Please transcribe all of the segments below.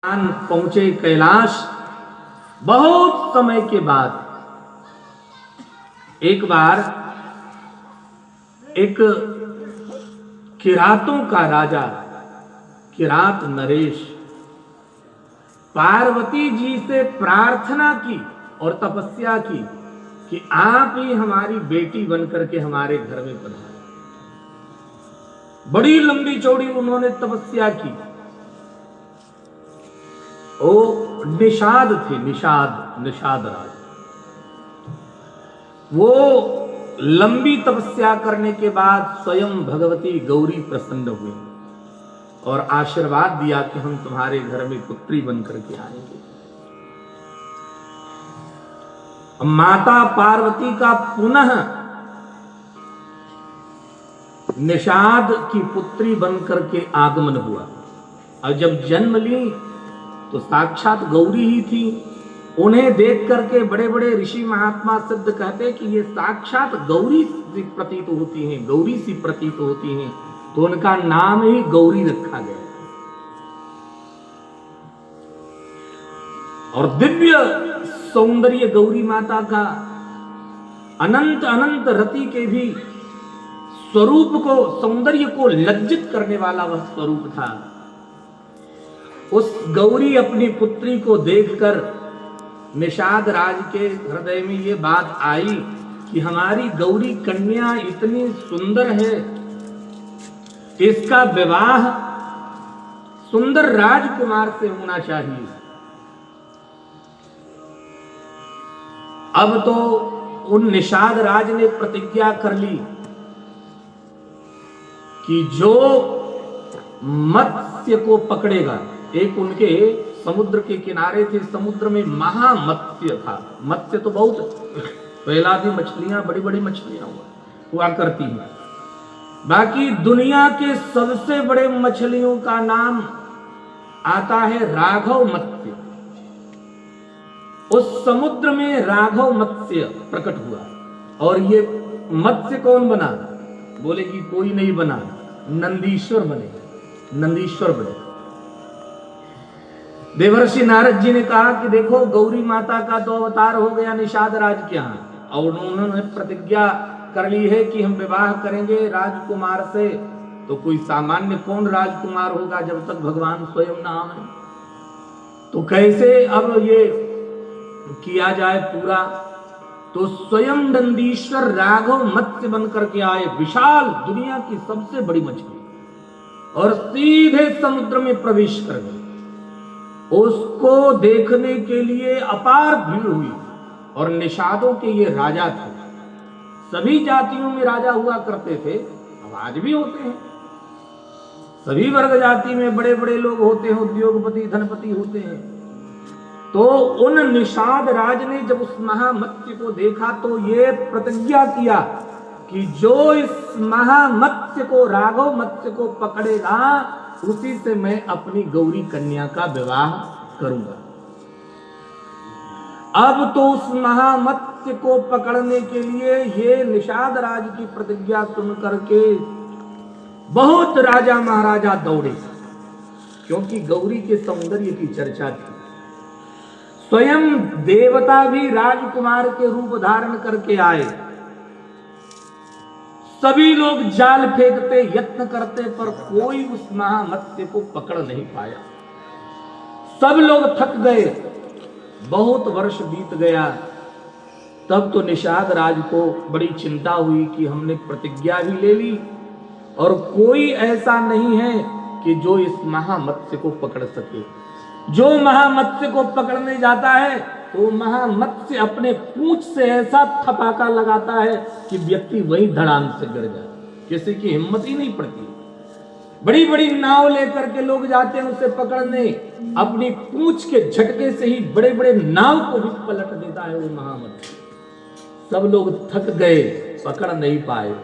पहुंचे कैलाश। बहुत समय के बाद एक बार एक किरातों का राजा किरात नरेश पार्वती जी से प्रार्थना की और तपस्या की कि आप ही हमारी बेटी बनकर के हमारे घर में पधारें। बड़ी लंबी चौड़ी उन्होंने तपस्या की। ओ निषाद थे, निषाद राज। वो लंबी तपस्या करने के बाद स्वयं भगवती गौरी प्रसन्न हुई और आशीर्वाद दिया कि हम तुम्हारे घर में पुत्री बनकर के आएंगे। माता पार्वती का पुनः निषाद की पुत्री बनकर के आगमन हुआ और जब जन्म ली तो साक्षात गौरी ही थी। उन्हें देख करके बड़े बड़े ऋषि महात्मा सिद्ध कहते कि ये साक्षात गौरी सी प्रतीत होती हैं, गौरी सी प्रतीत होती हैं, तो उनका नाम ही गौरी रखा गया। और दिव्य सौंदर्य गौरी माता का अनंत अनंत रति के भी स्वरूप को, सौंदर्य को लज्जित करने वाला वह स्वरूप था। उस गौरी अपनी पुत्री को देखकर निषाद राज के हृदय में ये बात आई कि हमारी गौरी कन्या इतनी सुंदर है, इसका विवाह सुंदर राजकुमार से होना चाहिए। अब तो उन निषाद राज ने प्रतिज्ञा कर ली कि जो मत्स्य को पकड़ेगा, एक उनके समुद्र के किनारे थे, समुद्र में महामत्स्य था। मत्स्य तो बहुत पहला भी मछलियां, बड़ी बड़ी मछलियां हुआ करती हैं। बाकी दुनिया के सबसे बड़े मछलियों का नाम आता है राघव मत्स्य। उस समुद्र में राघव मत्स्य प्रकट हुआ और ये मत्स्य कौन बना? बोले कि कोई नहीं बना, नंदीश्वर बने, नंदीश्वर बने। देवर्षि नारद जी ने कहा कि देखो गौरी माता का तो अवतार हो गया निषाद राज के यहाँ, और उन्होंने प्रतिज्ञा कर ली है कि हम विवाह करेंगे राजकुमार से। तो कोई सामान्य कौन राजकुमार होगा जब तक भगवान स्वयं ना आए? तो कैसे अब ये किया जाए पूरा? तो स्वयं नंदीश्वर राघव मत्स्य बनकर के आए, विशाल दुनिया की सबसे बड़ी मछली, और सीधे समुद्र में प्रवेश कर गए। उसको देखने के लिए अपार भीड़ हुई और निषादों के ये राजा थे। सभी जातियों में राजा हुआ करते थे, अब आज भी होते हैं। सभी वर्ग जाति में बड़े बड़े लोग होते हैं, उद्योगपति धनपति होते हैं। तो उन निषाद राज ने जब उस महामत्स्य को देखा तो ये प्रतिज्ञा किया कि जो इस महामत्स्य को, राघव मत्स्य को पकड़ेगा, उसी से मैं अपनी गौरी कन्या का विवाह करूंगा। अब तो उस महामत्स्य को पकड़ने के लिए ये निषाद राज की प्रतिज्ञा सुन करके बहुत राजा महाराजा दौड़े, क्योंकि गौरी के सौंदर्य की चर्चा थी। स्वयं देवता भी राजकुमार के रूप धारण करके आए। सभी लोग जाल फेंकते, यत्न करते, पर कोई उस महामत्स्य को पकड़ नहीं पाया। सब लोग थक गए। बहुत वर्ष बीत गया। तब तो निषाद राज को बड़ी चिंता हुई कि हमने प्रतिज्ञा भी ले ली और कोई ऐसा नहीं है कि जो इस महामत्स्य को पकड़ सके। जो महामत्स्य को पकड़ने जाता है तो महामत्स्य अपने पूंछ से ऐसा थपाका लगाता है कि व्यक्ति वही धड़ाम से गिर जाए, किसी की हिम्मत ही नहीं पड़ती। बड़ी बड़ी नाव लेकर के लोग जाते हैं उसे पकड़ने, अपनी पूंछ के झटके से ही बड़े बड़े नाव को भी पलट देता है वो महामत्स्य। सब लोग थक गए, पकड़ नहीं पाए।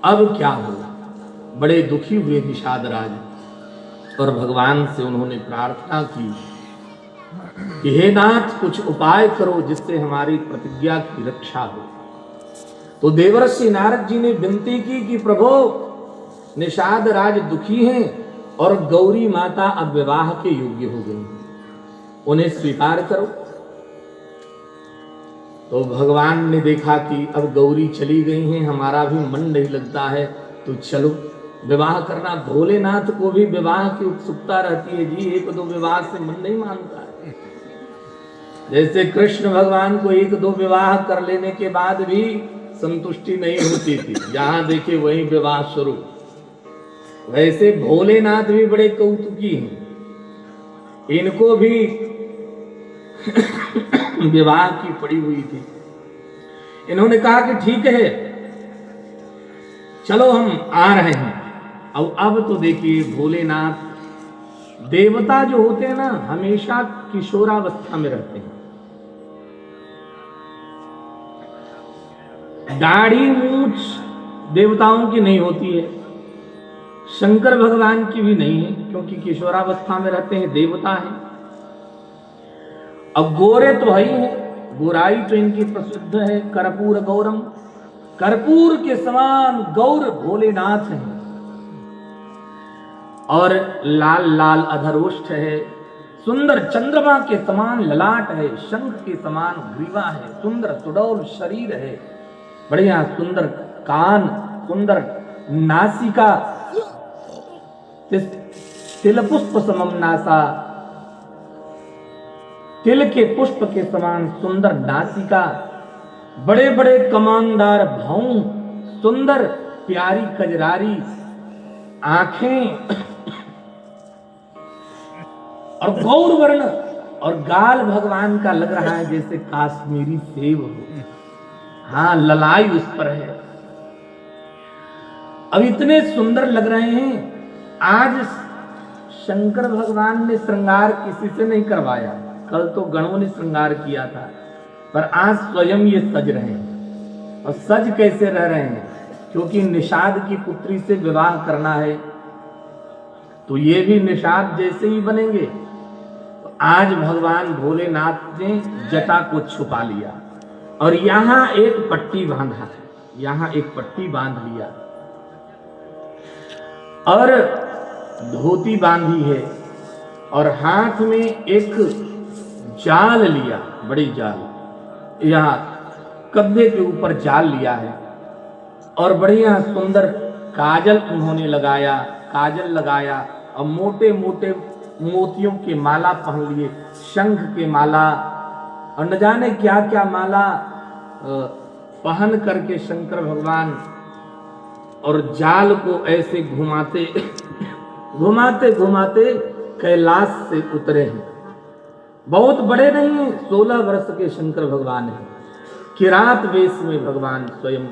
अब क्या होगा? बड़े दुखी हुए निषाद राज और भगवान से उन्होंने प्रार्थना की कि हे नाथ, कुछ उपाय करो जिससे हमारी प्रतिज्ञा की रक्षा हो। तो देवर्षि नारद जी ने विनती की कि प्रभु, निषाद राज दुखी हैं, और गौरी माता अब विवाह के योग्य हो गई, उन्हें स्वीकार करो। तो भगवान ने देखा कि अब गौरी चली गई हैं, हमारा भी मन नहीं लगता है, तो चलो विवाह करना। भोलेनाथ को भी विवाह की उत्सुकता रहती है जी, एक दो विवाह से मन नहीं मानता है। जैसे कृष्ण भगवान को एक दो विवाह कर लेने के बाद भी संतुष्टि नहीं होती थी, जहां देखे वही विवाह शुरू। वैसे भोलेनाथ भी बड़े कौतुकी हैं, इनको भी विवाह की पड़ी हुई थी। इन्होंने कहा कि ठीक है चलो हम आ रहे हैं। अब तो देखिए भोलेनाथ, देवता जो होते हैं ना हमेशा किशोरावस्था में रहते हैं। दाढ़ी मूछ देवताओं की नहीं होती है, शंकर भगवान की भी नहीं है, क्योंकि किशोरावस्था में रहते हैं, देवता हैं। अब गोरे तो है ही है, गोराई तो इनकी प्रसिद्ध है। कर्पूर गौरम, कर्पूर के समान गौर भोलेनाथ हैं। और लाल लाल अधरोष्ठ है, सुंदर चंद्रमा के समान ललाट है, शंख के समान ग्रीवा है, सुंदर सुडौल शरीर है, बढ़िया सुंदर कान, सुंदर नासिका, तिल पुष्प समम नासा, तिल के पुष्प के समान सुंदर नासिका, बड़े बड़े कमानदार भौं, सुंदर प्यारी कजरारी आंखें और गौर वर्ण, और गाल भगवान का लग रहा है जैसे काश्मीरी सेब हो। हाँ, ललाई उस पर है। अब इतने सुंदर लग रहे हैं। आज शंकर भगवान ने श्रृंगार किसी से नहीं करवाया, कल तो गणों ने श्रृंगार किया था, पर आज स्वयं ये सज रहे हैं। और सज कैसे रह रहे हैं? क्योंकि निषाद की पुत्री से विवाह करना है, तो ये भी निषाद जैसे ही बनेंगे। तो आज भगवान भोलेनाथ ने जटा को छुपा लिया और यहां एक पट्टी बांधा है, यहां एक पट्टी बांध लिया और धोती बांधी है, और हाथ में एक जाल लिया, बड़ी जाल, यहां कंधे के ऊपर जाल लिया है, और बढ़िया सुंदर काजल उन्होंने लगाया, काजल लगाया, और मोटे मोटे मोतियों के माला पहन लिए, शंख के माला और न जाने क्या क्या माला पहन करके शंकर भगवान और जाल को ऐसे घुमाते घुमाते घुमाते कैलाश से उतरे हैं। बहुत बड़े नहीं, 16 वर्ष के शंकर भगवान हैं। किरात वेश में भगवान स्वयं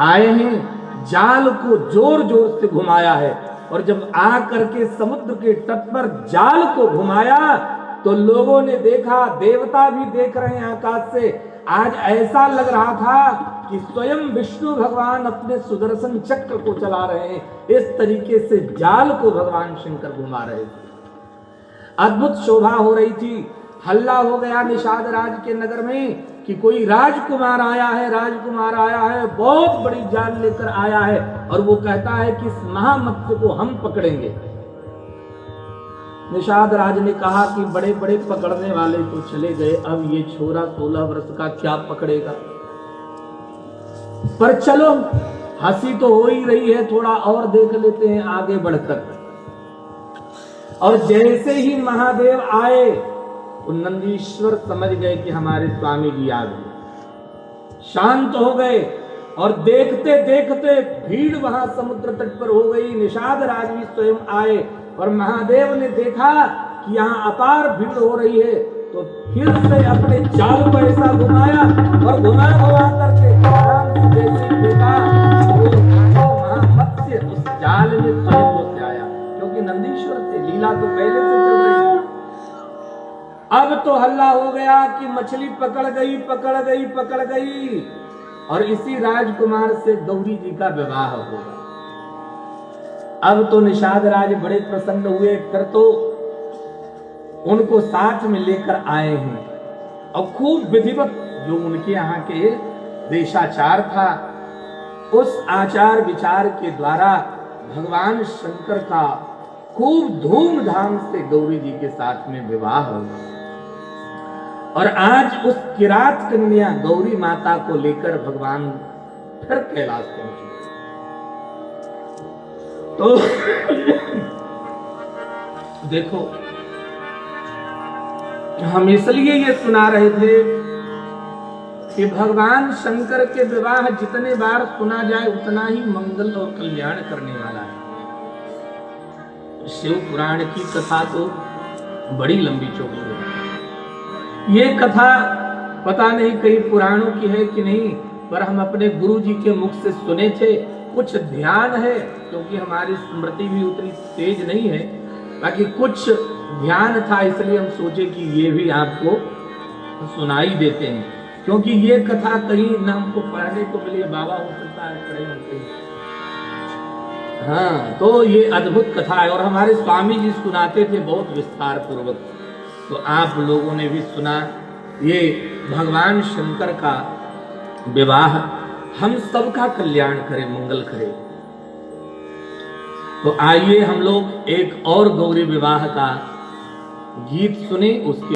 आए हैं। जाल को जोर जोर से घुमाया है, और जब आ करके समुद्र के तट पर जाल को घुमाया तो लोगों ने देखा, देवता भी देख रहे हैं आकाश से। आज ऐसा लग रहा था कि स्वयं विष्णु भगवान अपने सुदर्शन चक्र को चला रहे हैं। इस तरीके से जाल को भगवान शंकर घुमा रहे थे। अद्भुत शोभा हो रही थी। हल्ला हो गया निषाद राज के नगर में कि कोई राजकुमार आया है, राजकुमार आया है, बहुत बड़ी जाल लेकर आया है, और वो कहता है कि इस महामत्स्य को हम पकड़ेंगे। निषाद राज ने कहा कि बड़े बड़े पकड़ने वाले तो चले गए, अब ये छोरा 16 वर्ष का क्या पकड़ेगा। पर चलो, हंसी तो हो ही रही है, थोड़ा और देख लेते हैं आगे बढ़कर। और जैसे ही महादेव आए तो नंदीश्वर समझ गए कि हमारे स्वामी जी आ गए, शांत हो गए, और देखते देखते भीड़ वहां समुद्र तट पर हो गई। निषाद राज भी स्वयं आए, और महादेव ने देखा कि यहाँ अपार भीड़ हो रही है, तो फिर से अपने जाल को ऐसा घुमाया, और घुमा घुमा करके आराम से जैसे देखा वो महामत्स्य उस जाल में स्वयं होते आया, क्योंकि नंदीश्वर थे, लीला तो पहले से चल रही थी। अब तो हल्ला हो गया कि मछली पकड़ गई, पकड़ गई, पकड़ गई, और इसी राजकुमार से गौरी जी का विवाह होगा। अब तो निषाद राज बड़े प्रसन्न हुए, फिर तो उनको साथ में लेकर आए हैं, और खूब विधिवत जो उनके यहाँ के देशाचार था, उस आचार विचार के द्वारा भगवान शंकर का खूब धूमधाम से गौरी जी के साथ में विवाह होगा। और आज उस किरात कन्या गौरी माता को लेकर भगवान फिर कैलाश पहुंचे। तो देखो, हम इसलिए ये सुना रहे थे कि भगवान शंकर के विवाह जितने बार सुना जाए उतना ही मंगल और कल्याण करने वाला है। शिव पुराण की कथा तो बड़ी लंबी चौड़ी है। ये कथा पता नहीं कई पुराणों की है कि नहीं, पर हम अपने गुरु जी के मुख से सुने थे। कुछ ध्यान है, क्योंकि हमारी स्मृति भी उतनी तेज नहीं है, बाकी कुछ ध्यान था, इसलिए हम सोचे कि ये भी आपको सुनाई देते हैं। क्योंकि ये कथा कहीं न हमको पढ़ने को मिली, बाबा हो सकता है पढ़े होते। हाँ, तो ये अद्भुत कथा है और हमारे स्वामी जी सुनाते थे बहुत विस्तार पूर्वक, तो आप लोगों ने भी सुना। ये भगवान शंकर का विवाह हम सबका कल्याण करे, मंगल करे। तो आइए हम लोग एक और गौरी विवाह का गीत सुने, उसके